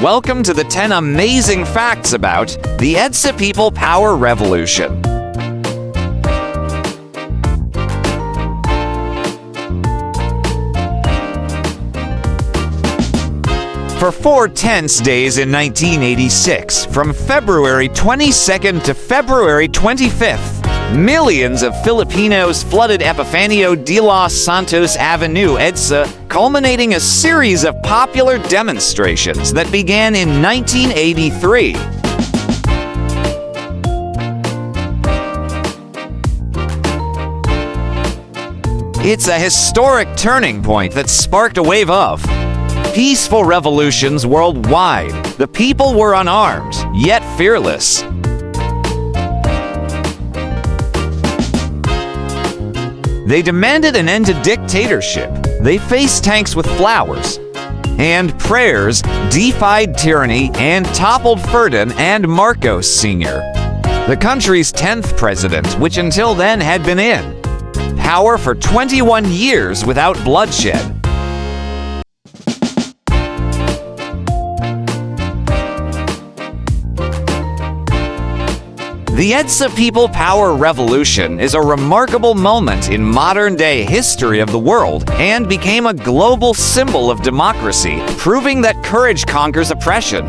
Welcome to the 10 amazing facts about the EDSA People Power Revolution. For 4 tense days in 1986, from February 22nd to February 25th, millions of Filipinos flooded Epifanio de los Santos Avenue, EDSA, culminating a series of popular demonstrations that began in 1983. It's a historic turning point that sparked a wave of peaceful revolutions worldwide. The people were unarmed, yet fearless. They demanded an end to dictatorship. They faced tanks with flowers and prayers, defied tyranny, and toppled Ferdinand and Marcos Sr., the country's 10th president, which until then had been in power for 21 years without bloodshed. The EDSA People Power Revolution is a remarkable moment in modern-day history of the world and became a global symbol of democracy, proving that courage conquers oppression.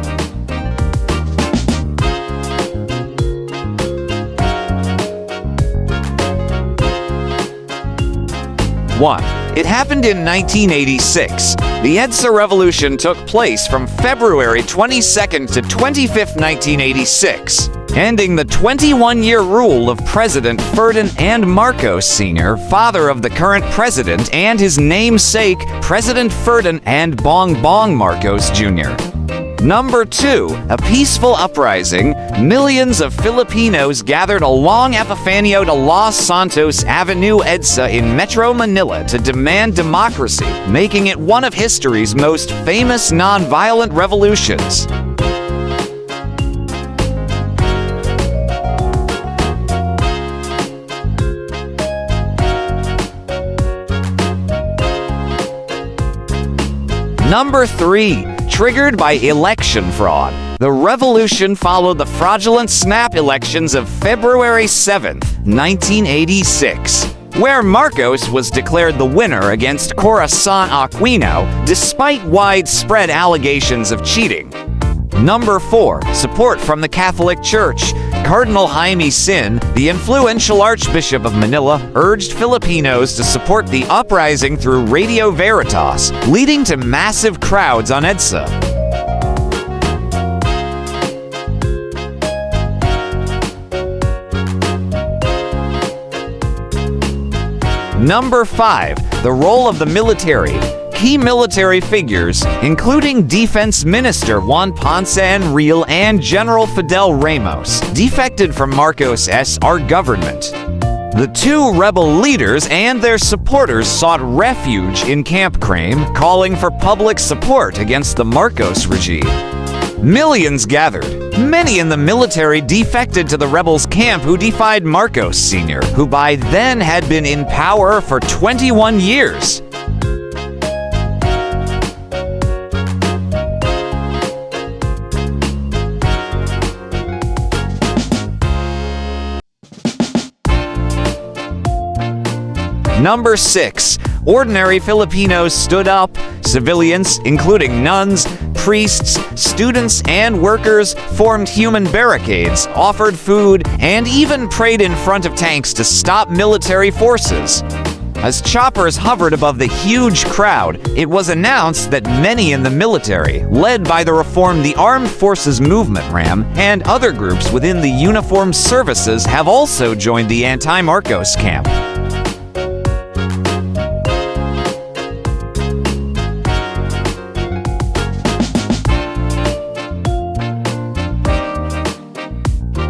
1. It happened in 1986. The EDSA Revolution took place from February 22nd to 25th, 1986. Ending the 21-year rule of President Ferdinand and Marcos Sr., father of the current president, and his namesake, President Ferdinand and Bongbong Marcos Jr. Number 2, a peaceful uprising. Millions of Filipinos gathered along Epifanio de los Santos Avenue, EDSA in Metro Manila to demand democracy, making it one of history's most famous nonviolent revolutions. Number 3. Triggered by election fraud. The revolution followed the fraudulent snap elections of February 7, 1986, where Marcos was declared the winner against Corazon Aquino, despite widespread allegations of cheating. Number 4. Support from the Catholic Church. Cardinal Jaime Sin, the influential Archbishop of Manila, urged Filipinos to support the uprising through Radio Veritas, leading to massive crowds on EDSA. Number 5. The role of the military. Key military figures, including Defense Minister Juan Ponce Enrile and General Fidel Ramos, defected from Marcos' SR government. The two rebel leaders and their supporters sought refuge in Camp Crame, calling for public support against the Marcos regime. Millions gathered. Many in the military defected to the rebels' camp who defied Marcos Sr., who by then had been in power for 21 years. Number 6. Ordinary Filipinos stood up. Civilians, including nuns, priests, students, and workers, formed human barricades, offered food, and even prayed in front of tanks to stop military forces. As choppers hovered above the huge crowd, it was announced that many in the military, led by the Reform the Armed Forces Movement RAM, and other groups within the uniformed services have also joined the anti-Marcos camp.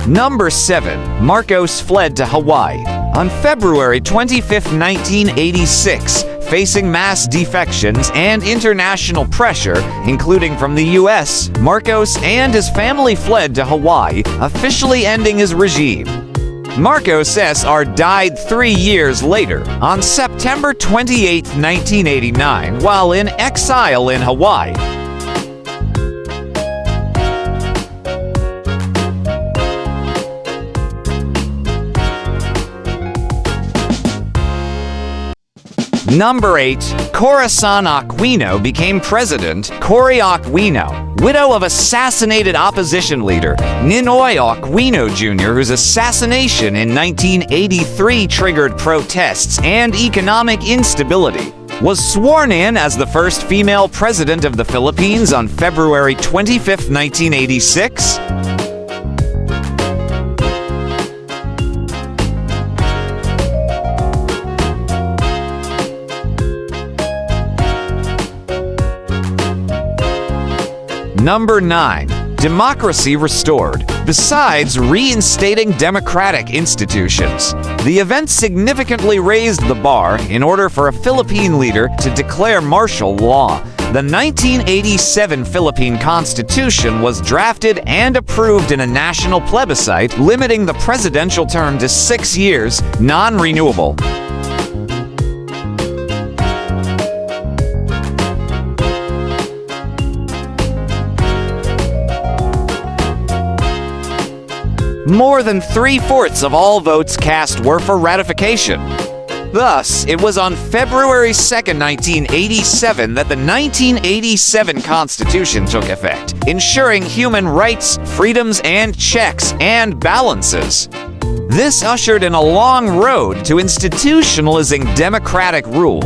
Number 7. Marcos fled to Hawaii. On February 25, 1986, facing mass defections and international pressure, including from the U.S., Marcos and his family fled to Hawaii, officially ending his regime. Marcos Sr. died 3 years later, on September 28, 1989, while in exile in Hawaii. Number 8. Corazon Aquino became president. Cory Aquino, widow of assassinated opposition leader Ninoy Aquino Jr., whose assassination in 1983 triggered protests and economic instability, was sworn in as the first female president of the Philippines on February 25, 1986. Number 9. Democracy restored. Besides reinstating democratic institutions, the event significantly raised the bar in order for a Philippine leader to declare martial law. The 1987 Philippine Constitution was drafted and approved in a national plebiscite, limiting the presidential term to 6 years, non-renewable. More than 3/4 of all votes cast were for ratification. Thus, it was on February 2, 1987 that the 1987 Constitution took effect, ensuring human rights, freedoms, and checks and balances. This ushered in a long road to institutionalizing democratic rule.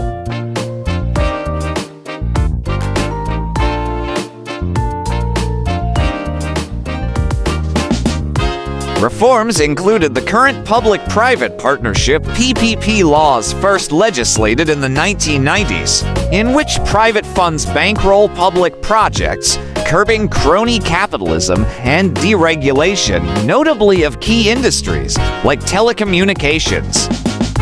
Reforms included the current public-private partnership (PPP) laws first legislated in the 1990s, in which private funds bankroll public projects, curbing crony capitalism and deregulation, notably of key industries like telecommunications.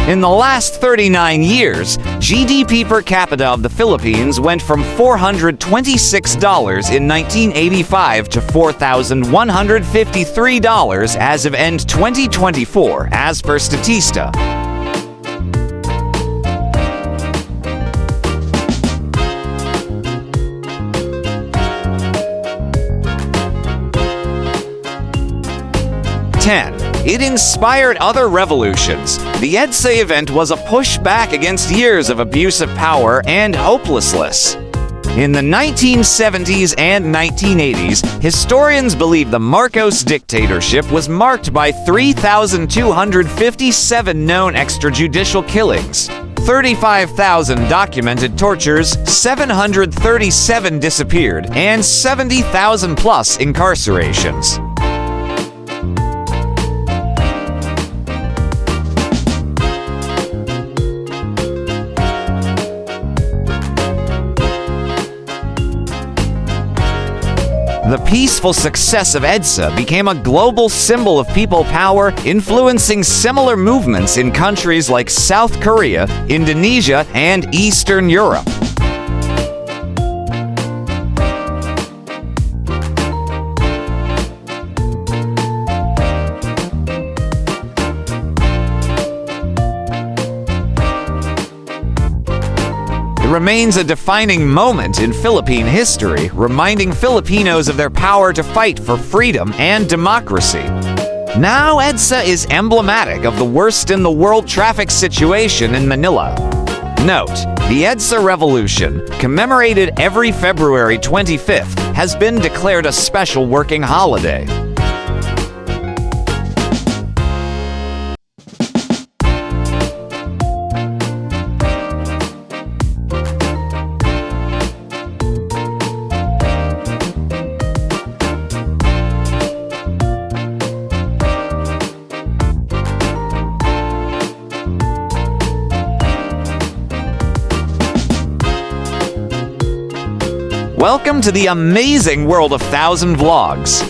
In the last 39 years, GDP per capita of the Philippines went from $426 in 1985 to $4,153 as of end 2024, as per Statista. It inspired other revolutions. The EDSA event was a pushback against years of abuse of power and hopelessness. In the 1970s and 1980s, historians believe the Marcos dictatorship was marked by 3,257 known extrajudicial killings, 35,000 documented tortures, 737 disappeared, and 70,000 plus incarcerations. The peaceful success of EDSA became a global symbol of people power, influencing similar movements in countries like South Korea, Indonesia, and Eastern Europe. Remains a defining moment in Philippine history, reminding Filipinos of their power to fight for freedom and democracy. Now, EDSA is emblematic of the worst in the world traffic situation in Manila. Note, the EDSA Revolution, commemorated every February 25th, has been declared a special working holiday. Welcome to the amazing world of 1000 Vlogs.